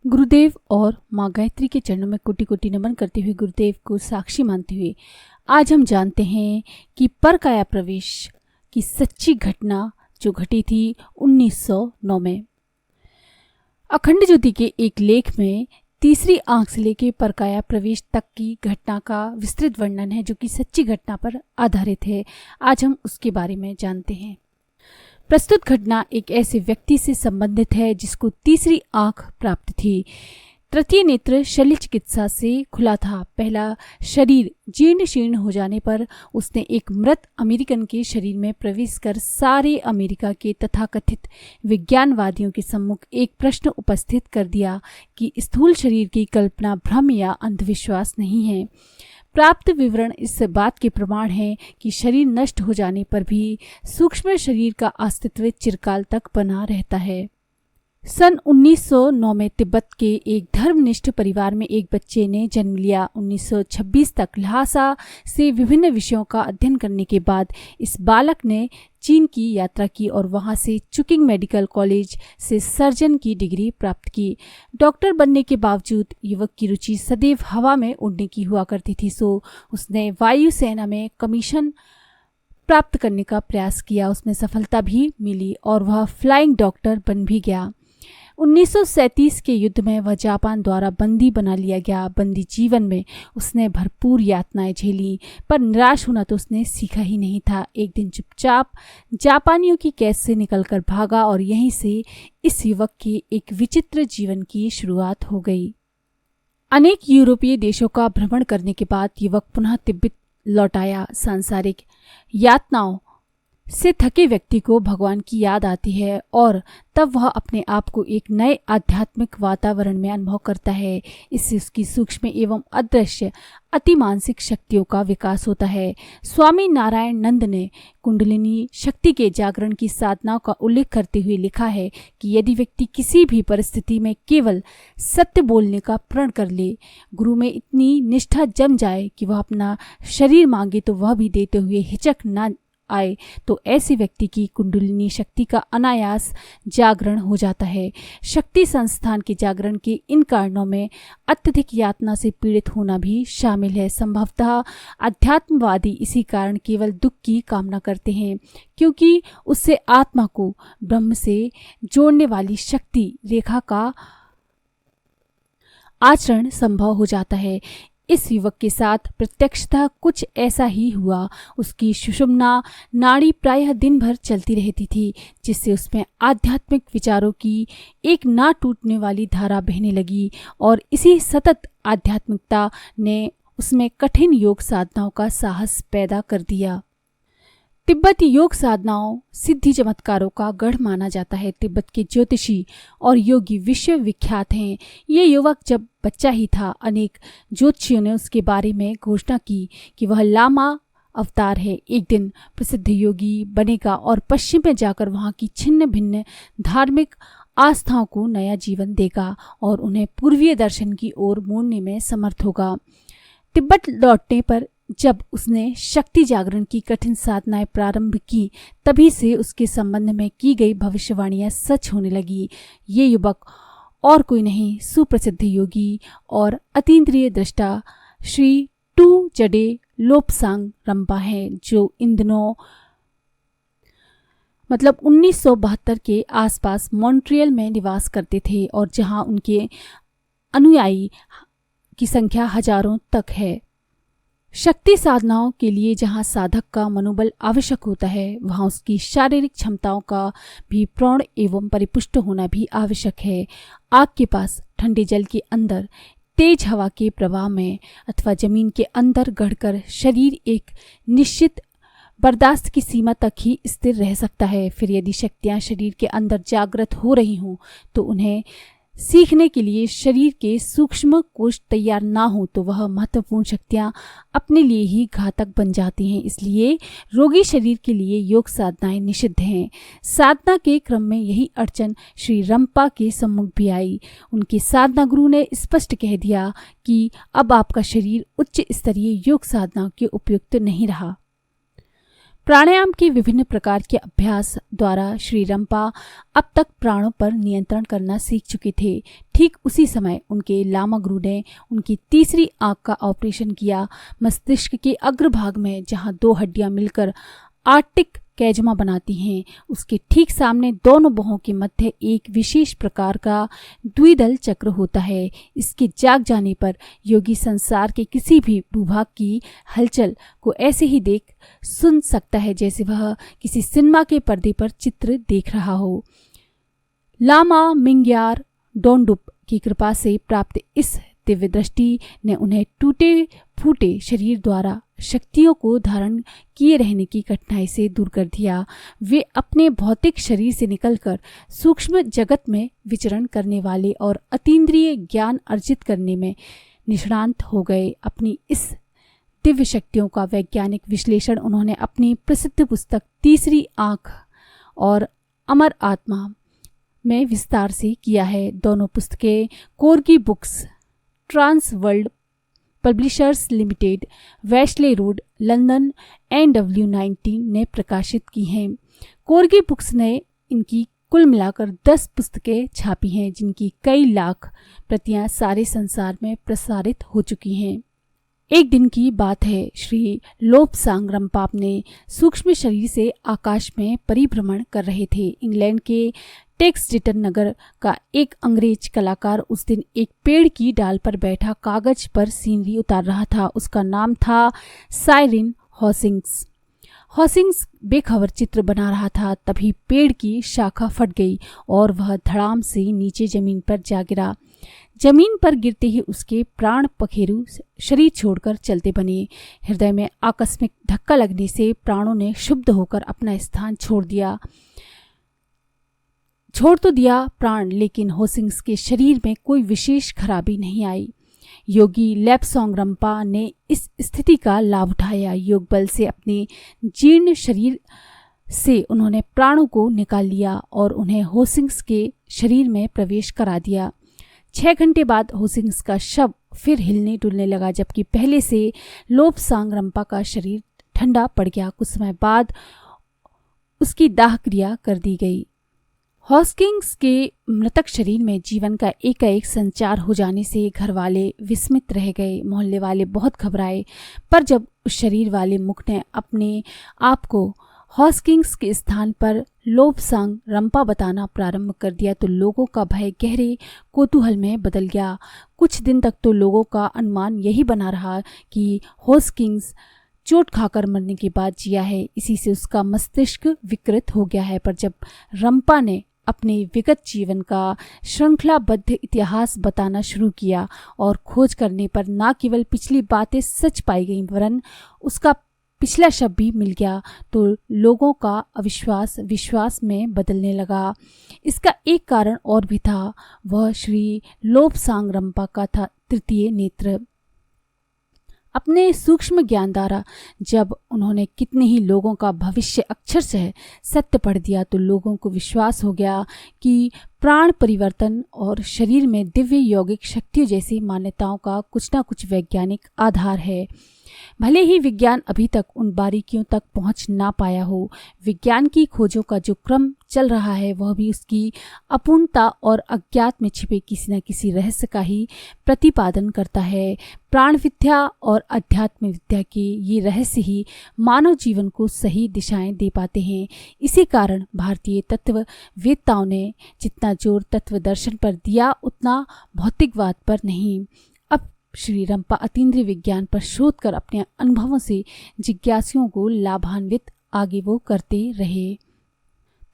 गुरुदेव और माँ गायत्री के चरणों में कोटि कोटि नमन करते हुए, गुरुदेव को साक्षी मानते हुए आज हम जानते हैं कि परकाया प्रवेश की सच्ची घटना जो घटी थी 1909 में। अखंड ज्योति के एक लेख में तीसरी आंख से लेकर परकाया प्रवेश तक की घटना का विस्तृत वर्णन है, जो कि सच्ची घटना पर आधारित है। आज हम उसके बारे में जानते हैं। प्रस्तुत घटना एक ऐसे व्यक्ति से संबंधित है जिसको तीसरी आंख प्राप्त थी। तृतीय नेत्र शल्य चिकित्सा से खुला था। पहला शरीर जीर्ण शीर्ण हो जाने पर उसने एक मृत अमेरिकन के शरीर में प्रवेश कर सारे अमेरिका के तथाकथित विज्ञानवादियों के सम्मुख एक प्रश्न उपस्थित कर दिया कि स्थूल शरीर की कल्पना भ्रम या अंधविश्वास नहीं है। प्राप्त विवरण इस बात के प्रमाण हैं कि शरीर नष्ट हो जाने पर भी सूक्ष्म शरीर का अस्तित्व चिरकाल तक बना रहता है। सन 1909 में तिब्बत के एक धर्मनिष्ठ परिवार में एक बच्चे ने जन्म लिया। 1926 तक ल्हासा से विभिन्न विषयों का अध्ययन करने के बाद इस बालक ने चीन की यात्रा की और वहां से चुकिंग मेडिकल कॉलेज से सर्जन की डिग्री प्राप्त की। डॉक्टर बनने के बावजूद युवक की रुचि सदैव हवा में उड़ने की हुआ करती थी, सो उसने वायुसेना में कमीशन प्राप्त करने का प्रयास किया। उसमें सफलता भी मिली और वह फ्लाइंग डॉक्टर बन भी गया। 1937 के युद्ध में वह जापान द्वारा बंदी बना लिया गया। बंदी जीवन में उसने भरपूर यातनाएं झेली, पर निराश होना तो उसने सीखा ही नहीं था। एक दिन चुपचाप जापानियों की कैद से निकलकर भागा और यहीं से इस युवक के एक विचित्र जीवन की शुरुआत हो गई। अनेक यूरोपीय देशों का भ्रमण करने के बाद युवक पुनः तिब्बत लौट आया। सांसारिक यातनाओं से थके व्यक्ति को भगवान की याद आती है और तब वह अपने आप को एक नए आध्यात्मिक वातावरण में अनुभव करता है। इससे उसकी सूक्ष्म एवं अदृश्य अतिमानसिक शक्तियों का विकास होता है। स्वामी नारायण नंद ने कुंडलिनी शक्ति के जागरण की साधनाओं का उल्लेख करते हुए लिखा है कि यदि व्यक्ति किसी भी परिस्थिति में केवल सत्य बोलने का प्रण कर ले, गुरु में इतनी निष्ठा जम जाए कि वह अपना शरीर मांगे तो वह भी देते हुए हिचक न आए, तो ऐसे व्यक्ति की कुंडलिनी शक्ति का अनायास जागरण हो जाता है। शक्ति संस्थान के जागरण के इन कारणों में अत्यधिक यातना से पीड़ित होना भी शामिल है। संभवतः अध्यात्मवादी इसी कारण केवल दुख की कामना करते हैं, क्योंकि उससे आत्मा को ब्रह्म से जोड़ने वाली शक्ति रेखा का आचरण संभव हो जाता है। इस युवक के साथ प्रत्यक्षतः कुछ ऐसा ही हुआ। उसकी सुषुम्ना नाड़ी प्रायः दिन भर चलती रहती थी, जिससे उसमें आध्यात्मिक विचारों की एक ना टूटने वाली धारा बहने लगी और इसी सतत आध्यात्मिकता ने उसमें कठिन योग साधनाओं का साहस पैदा कर दिया। तिब्बती योग साधनाओं सिद्धि चमत्कारों का गढ़ माना जाता है। तिब्बत के ज्योतिषी और योगी विश्व विख्यात हैं। ये युवक जब बच्चा ही था, अनेक ज्योतिषियों ने उसके बारे में घोषणा की कि वह लामा अवतार है, एक दिन प्रसिद्ध योगी बनेगा और पश्चिम में जाकर वहाँ की छिन्न भिन्न धार्मिक आस्थाओं को नया जीवन देगा और उन्हें पूर्वीय दर्शन की ओर मोड़ने में समर्थ होगा। तिब्बत लौटने पर जब उसने शक्ति जागरण की कठिन साधनाएं प्रारंभ की, तभी से उसके संबंध में की गई भविष्यवाणियां सच होने लगी। ये युवक और कोई नहीं, सुप्रसिद्ध योगी और अतीन्द्रिय दृष्टा श्री टू जडे लोपसांग रंपा है, जो इन दिनों 1972 के आसपास मॉन्ट्रियल में निवास करते थे और जहां उनके अनुयायी की संख्या हजारों तक है। शक्ति साधनाओं के लिए जहां साधक का मनोबल आवश्यक होता है, वहां उसकी शारीरिक क्षमताओं का भी प्रौढ़ एवं परिपुष्ट होना भी आवश्यक है। आग के पास, ठंडे जल के अंदर, तेज हवा के प्रवाह में अथवा जमीन के अंदर गढ़कर शरीर एक निश्चित बर्दाश्त की सीमा तक ही स्थिर रह सकता है। फिर यदि शक्तियां शरीर के अंदर जागृत हो रही हों तो उन्हें सीखने के लिए शरीर के सूक्ष्म कोश तैयार ना हो तो वह महत्वपूर्ण शक्तियां अपने लिए ही घातक बन जाती हैं। इसलिए रोगी शरीर के लिए योग साधनाएं निषिद्ध हैं। साधना के क्रम में यही अड़चन श्री रंपा के सम्मुख भी आई। उनके साधना गुरु ने स्पष्ट कह दिया कि अब आपका शरीर उच्च स्तरीय योग साधना के उपयुक्त नहीं रहा। प्राणायाम के विभिन्न प्रकार के अभ्यास द्वारा श्री रंपा अब तक प्राणों पर नियंत्रण करना सीख चुके थे। ठीक उसी समय उनके लामा गुरु ने उनकी तीसरी आंख का ऑपरेशन किया। मस्तिष्क के अग्रभाग में जहां दो हड्डियां मिलकर आर्टिक कैजमा बनाती हैं, उसके ठीक सामने दोनों बाहों के मध्य एक विशेष प्रकार का द्विदल चक्र होता है। इसके जाग जाने पर योगी संसार के किसी भी भूभाग की हलचल को ऐसे ही देख सुन सकता है जैसे वह किसी सिनेमा के पर्दे पर चित्र देख रहा हो। लामा मिंग्यार डोंडुप की कृपा से प्राप्त इस दिव्य दृष्टि ने उन्हें टूटे फूटे शरीर द्वारा शक्तियों को धारण किए रहने की कठिनाई से दूर कर दिया। वे अपने भौतिक शरीर से निकलकर सूक्ष्म जगत में विचरण करने वाले और अतीन्द्रिय ज्ञान अर्जित करने में निष्णांत हो गए। अपनी इस दिव्य शक्तियों का वैज्ञानिक विश्लेषण उन्होंने अपनी प्रसिद्ध पुस्तक तीसरी आंख और अमर आत्मा में विस्तार से किया है। दोनों पुस्तकें Corgi Books, Transworld Publishers Limited, Wesley Road, London, NW19 ने प्रकाशित की हैं। कोर्गी बुक्स ने इनकी कुल मिलाकर 10 पुस्तकें छापी हैं, जिनकी कई लाख प्रतियां सारे संसार में प्रसारित हो चुकी हैं। एक दिन की बात है, श्री लोब्सांग रंपा अपने सूक्ष्म शरीर से आकाश में परिभ्रमण कर रहे थे। इंग्लैंड के टेक्सटिटन नगर का एक अंग्रेज कलाकार उस दिन एक पेड़ की डाल पर बैठा कागज पर सीनरी उतार रहा था। उसका नाम था साइरिन हॉसिंग्स। हॉसिंग्स बेखबर चित्र बना रहा था। तभी पेड़ की शाखा फट गई और वह धड़ाम से नीचे जमीन पर जा गिरा। जमीन पर गिरते ही उसके प्राण पखेरु शरीर छोड़कर चलते बने। हृदय में आकस्मिक धक्का लगने से प्राणों ने क्षुब्ध होकर अपना स्थान छोड़ तो दिया प्राण, लेकिन होसिंग्स के शरीर में कोई विशेष खराबी नहीं आई। योगी लोब्सांग रंपा ने इस स्थिति का लाभ उठाया। योग बल से अपने जीर्ण शरीर से उन्होंने प्राणों को निकाल लिया और उन्हें होसिंग्स के शरीर में प्रवेश करा दिया। 6 घंटे बाद होसिंग्स का शव फिर हिलने डुलने लगा, जबकि पहले से लोब्सांग रंपा का शरीर ठंडा पड़ गया। कुछ समय बाद उसकी दाह क्रिया कर दी गई। हॉस्किंग्स के मृतक शरीर में जीवन का एकाएक संचार हो जाने से घर वाले विस्मित रह गए। मोहल्ले वाले बहुत घबराए, पर जब उस शरीर वाले मुख ने अपने आप को हॉस्किंग्स के स्थान पर लोब्सांग रंपा बताना प्रारंभ कर दिया तो लोगों का भय गहरे कौतूहल में बदल गया। कुछ दिन तक तो लोगों का अनुमान यही बना रहा कि हॉस्किंग्स चोट खाकर मरने के बाद जिया है, इसी से उसका मस्तिष्क विकृत हो गया है। पर जब रंपा ने अपने विगत जीवन का श्रृंखलाबद्ध इतिहास बताना शुरू किया और खोज करने पर न केवल पिछली बातें सच पाई गई वरन उसका पिछला शब्द भी मिल गया, तो लोगों का अविश्वास विश्वास में बदलने लगा। इसका एक कारण और भी था, वह श्री लोब्सांग रंपा का था तृतीय नेत्र। अपने सूक्ष्म ज्ञान द्वारा जब उन्होंने कितने ही लोगों का भविष्य अक्षरशः सत्य पढ़ दिया तो लोगों को विश्वास हो गया कि प्राण परिवर्तन और शरीर में दिव्य यौगिक शक्तियों जैसी मान्यताओं का कुछ न कुछ वैज्ञानिक आधार है। भले ही विज्ञान अभी तक उन बारीकियों तक पहुंच ना पाया हो, विज्ञान की खोजों का जो क्रम चल रहा है वह भी उसकी अपूर्णता और अज्ञात में छिपे किसी न किसी रहस्य का ही प्रतिपादन करता है। प्राण विद्या और अध्यात्म विद्या के ये रहस्य ही मानव जीवन को सही दिशाएं दे पाते हैं। इसी कारण भारतीय तत्व वेत्ताओं ने जितना जोर तत्व दर्शन पर दिया उतना भौतिकवाद पर नहीं। अब श्री रंपा अतीन्द्रिय विज्ञान पर शोध कर अपने अनुभवों से जिज्ञासुओं को लाभान्वित आगे वो करते रहे।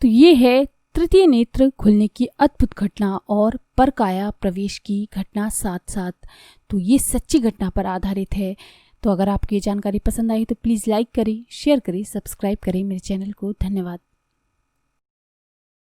तो ये है तृतीय नेत्र खुलने की अद्भुत घटना और परकाया प्रवेश की घटना साथ साथ। तो ये सच्ची घटना पर आधारित है। तो अगर आपको ये जानकारी पसंद आई तो प्लीज़ लाइक करें, शेयर करें, सब्सक्राइब करें मेरे चैनल को। धन्यवाद।